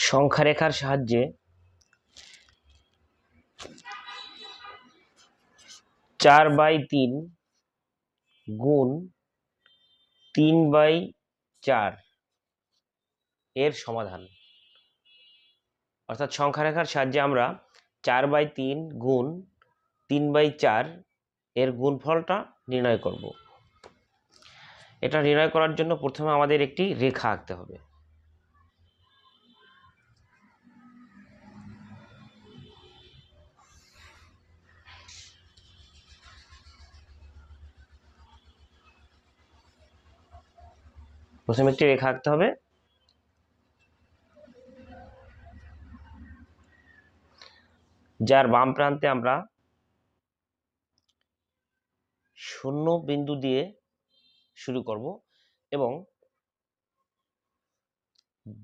সংখ্যা রেখার সাহায্যে 4/3 গুণ 3/4 এর সমাধান। অর্থাৎ সংখ্যা রেখার সাহায্যে আমরা 4/3 গুণ 3/4 এর গুণফলটা নির্ণয় করব। এটা নির্ণয় করার জন্য প্রথমে আমাদের একটি রেখা আঁকতে হবে। প্রথমে একটি রেখা আঁকতে হবে। যার বাম প্রান্তে আমরা 0 বিন্দু দিয়ে শুরু করব এবং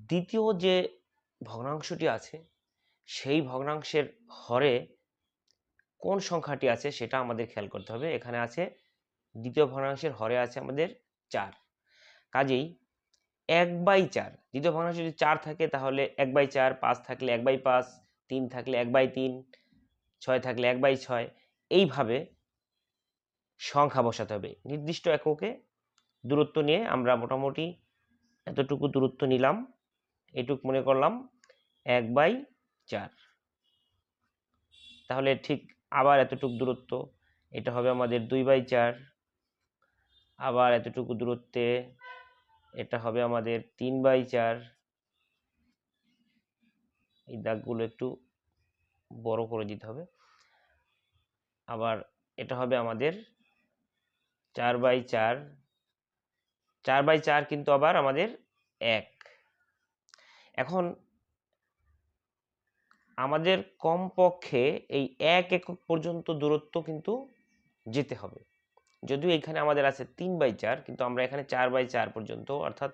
দ্বিতীয় যে ভগ্নাংশটি আছে সেই ভগ্নাংশের হরে কোন সংখ্যাটি আছে সেটা আমাদের খেয়াল করতে হবে। এখানে আছে দ্বিতীয় ভগ্নাংশের হরে আছে আমাদের 4, কাজেই 1/4। দ্বিতীয় ভগ্নাংশ যদি 4 থাকে তাহলে 1/4, 5 থাকলে 1/5, 3 থাকলে 1/3, 6 থাকলে 1/6, এইভাবে সংখ্যা বসাতে হবে। নির্দিষ্ট এককে দূরত্ব নিয়ে আমরা মোটামুটি এতটুকু দূরত্ব নিলাম, এটুক মনে করলাম 1/4। তাহলে ঠিক আবার এতটুকু দূরত্ব, এটা হবে আমাদের 2/4। আবার এতটুকু দূরত্বে এটা হবে আমাদের 3/4। এই দাগগুলো একটু বড় করে দিতে হবে। আবার এটা হবে আমাদের 4/4। 4/4 কিন্তু আবার আমাদের 1। এখন আমাদের কমপক্ষে এই 1 একক পর্যন্ত দূরত্ব কিন্তু যেতে হবে। যদিও এখানে আমাদের আছে 3/4, কিন্তু আমরা এখানে 4/4 পর্যন্ত অর্থাৎ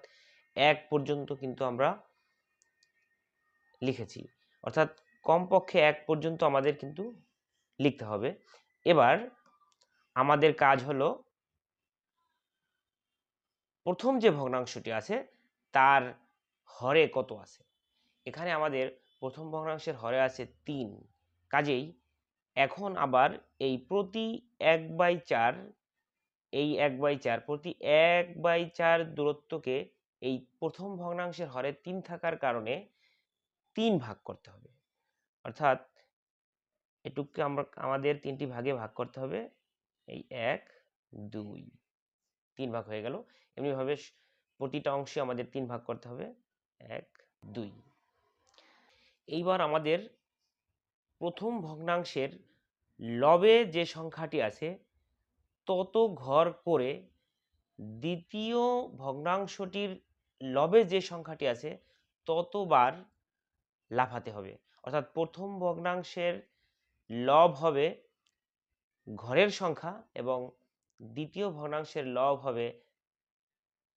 1 পর্যন্ত কিন্তু আমরা লিখেছি। অর্থাৎ কমপক্ষে 1 পর্যন্ত আমাদের কিন্তু লিখতে হবে। এবার আমাদের কাজ হলো প্রথম যে ভগ্নাংশটি আছে তার হরে কত আছে। এখানে আমাদের প্রথম ভগ্নাংশের হরে আছে 3, কাজেই এখন আবার এই প্রতি 1/4, এই 1/4 প্রতি 1/4 দূরত্বকে এই প্রথম ভগ্নাংশের হরে 3 থাকার কারণে 3 ভাগ করতে হবে। অর্থাৎ এটুকুকে আমাদের 3টি ভাগে ভাগ করতে হবে। এই 1, 2, 3 ভাগ হয়ে গেল। এমনিভাবে প্রতিটা অংশে আমাদের 3 ভাগ করতে হবে, 1, 2। এইবার আমাদের প্রথম ভগ্নাংশের লবে যে সংখ্যাটি আছে তত ঘর করে দ্বিতীয় ভগ্নাংশটির লবে যে সংখ্যাটি আছে ততবার লাফাতে হবে। অর্থাৎ প্রথম ভগ্নাংশের লব হবে ঘরের সংখ্যা এবং দ্বিতীয় ভগ্নাংশের লব হবে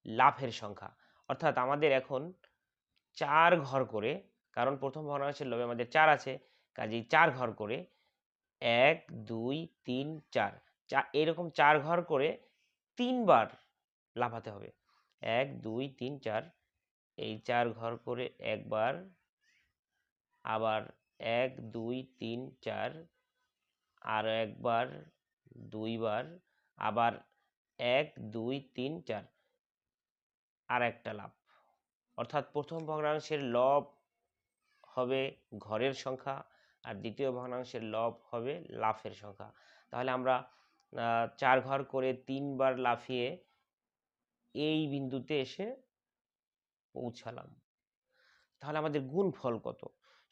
লাফের সংখ্যা। অর্থাৎ আমাদের এখন 4 ঘর করে, কারণ প্রথম ভগ্নাংশের লবে আমাদের 4 আছে, কাজেই 4 ঘর করে 1, 2, 3, 4 এরকম 4 ঘর করে 3 বার লাফাতে হবে। 1, 2, 3, 4, এই 4 ঘর করে একবার, আবার 1, 2, 3, 4, আর একবার, 2 বার, আবার 1, 2, 3, 4, আর একটা লাফ। অর্থাৎ প্রথম ভগ্নাংশের লব হবে ঘরের সংখ্যা আর দ্বিতীয় ভগ্নাংশের লব হবে লাফের সংখ্যা। তাহলে আমরা 4 ঘর করে 3 বার লাফিয়ে এই বিন্দুতে এসে পৌঁছালাম। তাহলে আমাদের গুণফল কত?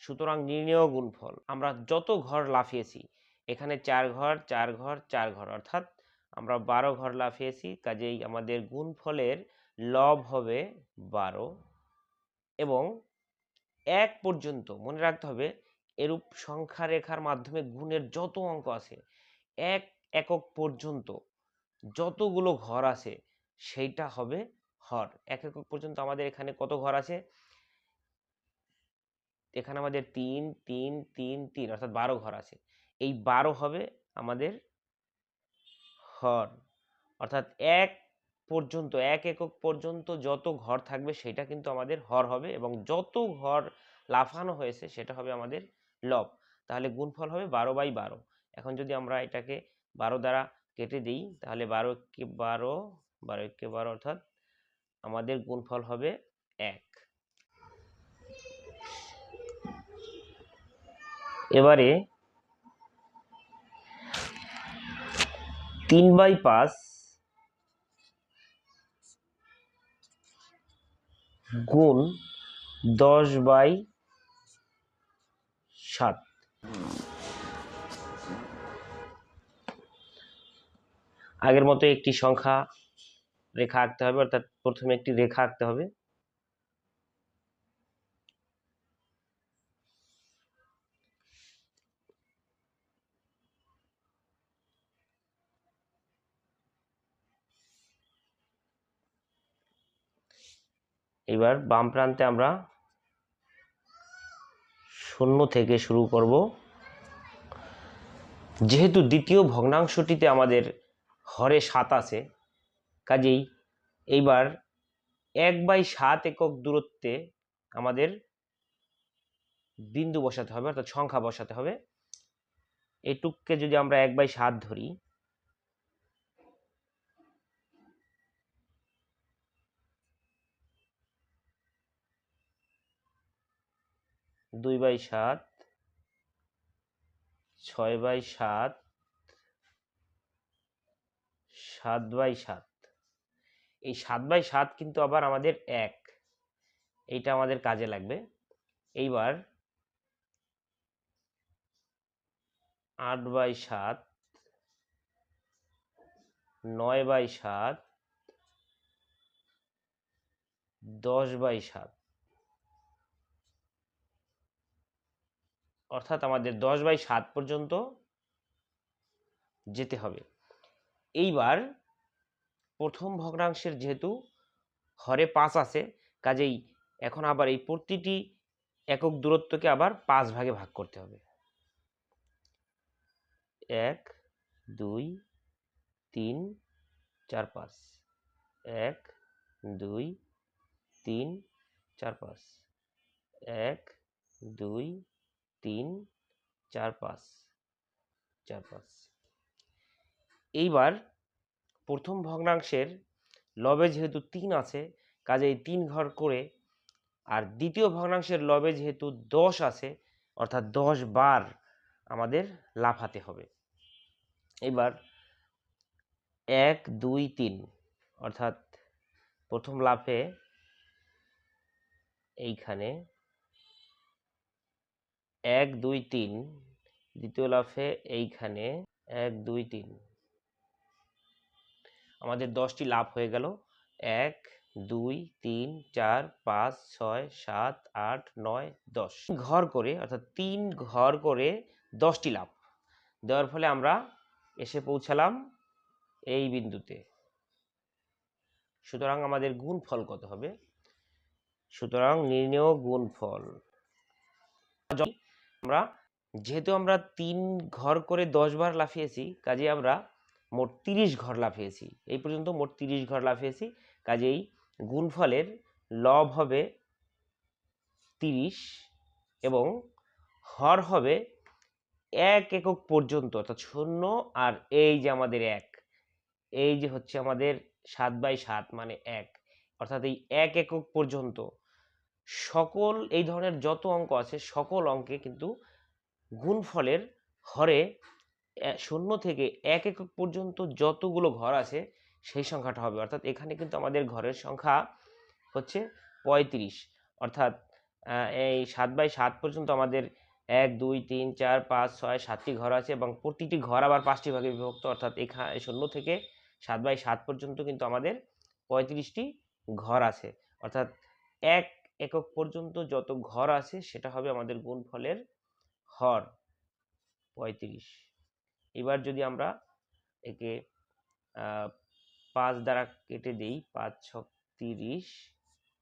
সুতরাং নির্ণেয় গুণফল, আমরা যত ঘর লাফিয়েছি, এখানে 4 ঘর 4 ঘর 4 ঘর, অর্থাৎ আমরা 12 ঘর লাফিয়েছি, কাজেই আমাদের গুণফলের লব হবে 12। এবং 1 পর্যন্ত মনে রাখতে হবে, এরূপ সংখ্যা রেখার মাধ্যমে গুণের যত অঙ্ক আছে 1 একক পর্যন্ত যতগুলো ঘর আছে সেইটা হবে হর। 1 একক পর্যন্ত আমাদের এখানে কত ঘর আছে? এখানে আমাদের 3, 3, 3, 3 অর্থাৎ 12 ঘর আছে। এই 12 হবে আমাদের হর। অর্থাৎ 1 পর্যন্ত 1 একক পর্যন্ত যত ঘর থাকবে সেটা কিন্তু আমাদের হর হবে, এবং যত ঘর লাফানো হয়েছে সেটা হবে আমাদের লব। তাহলে গুণফল হবে 12/12। এখন যদি আমরা এটাকে 12 দ্বারা কেটে দিই তাহলে 12 কে 12, 12 কে 12 অর্থাৎ আমাদের গুণফল হবে 1। এবারে 3/5 গুণ 10/7। আগের মতো একটি সংখ্যা রেখা আঁকতে হবে, অর্থাৎ প্রথমে একটি রেখা আঁকতে হবে। এবার বাম প্রান্তে আমরা 0 থেকে শুরু করব। যেহেতু দ্বিতীয় ভগ্নাংশটিতে আমাদের হরে 7 আছে, কাজেই এইবার 1/7 একক দূরত্বে আমাদের বিন্দু বসাতে হবে, অর্থাৎ সংখ্যা বসাতে হবে। এইটুককে যদি আমরা 1/7 ধরি, দুই বাই 7, 6/7, 7/7। এই 7/7 কিন্তু আবার আমাদের 1, এইটা আমাদের কাজে লাগবে। এইবার 8/7, 9/7, 10/7, অর্থাৎ আমাদের 10/7 পর্যন্ত যেতে হবে। এইবার প্রথম ভগ্নাংশের যেহেতু হরে 5 আছে, কাজেই এখন আবার এই প্রতিটি একক দূরত্বকে আবার 5 ভাগে ভাগ করতে হবে। 1, 2, 3, 4, 5, 1, 2, 3, 4, 5, 1, 2, 3, 4, 5, 4, 5। এইবার প্রথম ভগ্নাংশের লবে যেহেতু 3 আছে, কাজেই 3 ঘর করে, আর দ্বিতীয় ভগ্নাংশের লবে যেহেতু 10 আছে, অর্থাৎ 10 বার আমাদের লাফাতে হবে। এবার 1, 2, 3, অর্থাৎ প্রথম লাফে এইখানে 1, 2, 3, দ্বিতীয় লাফে এইখানে 1, 2, 3, আমাদের 10টি লাফ হয়ে গেল। 1, 2, 3, 4, 5, 6, 7, 8, 9, 10 ঘর করে, অর্থাৎ 3 ঘর করে 10টি লাফ দেওয়ার ফলে আমরা এসে পৌঁছালাম এই বিন্দুতে। সুতরাং আমাদের গুণফল কত হবে? সুতরাং নির্ণেয় গুণফল, আমরা যেহেতু আমরা 3 ঘর করে 10 বার লাফিয়েছি, কাজে আমরা মোট 30 ঘর লাফিয়েছি। এই পর্যন্ত মোট 30 ঘর লাফিয়েছি, কাজেই গুণফলের লব হবে 30 এবং হর হবে 1 একক পর্যন্ত, অর্থাৎ 0 আর এই যে আমাদের 1, এই যে হচ্ছে আমাদের 7/7 মানে 1, অর্থাৎ এই 1 একক পর্যন্ত সকল এই ধরনের যত অঙ্ক আছে সকল অঙ্কে কিন্তু গুণফলের হরে 0 থেকে 1 একক পর্যন্ত যতগুলো ঘর আছে সেই সংখ্যাটা হবে। অর্থাৎ এখানে কিন্তু আমাদের ঘরের সংখ্যা হচ্ছে 35, অর্থাৎ এই 7/7 পর্যন্ত আমাদের 1, 2, 3, 4, 5, 6, 7টি ঘর আছে এবং প্রতিটি ঘর আবার 5টি ভাগে বিভক্ত, অর্থাৎ এখানে 0 থেকে 7/7 পর্যন্ত কিন্তু আমাদের 35টি ঘর আছে। অর্থাৎ 1 একক পর্যন্ত যত ঘর আছে সেটা হবে আমাদের গুণফলের হর 35। এবার যদি আমরা একে 5 দ্বারা কেটে দিই, 5, 6, 30,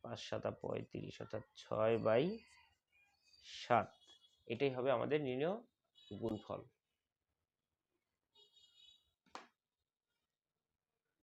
5, 7, 35, অর্থাৎ 6/7, এটাই হবে আমাদের নির্ণেয় গুণফল।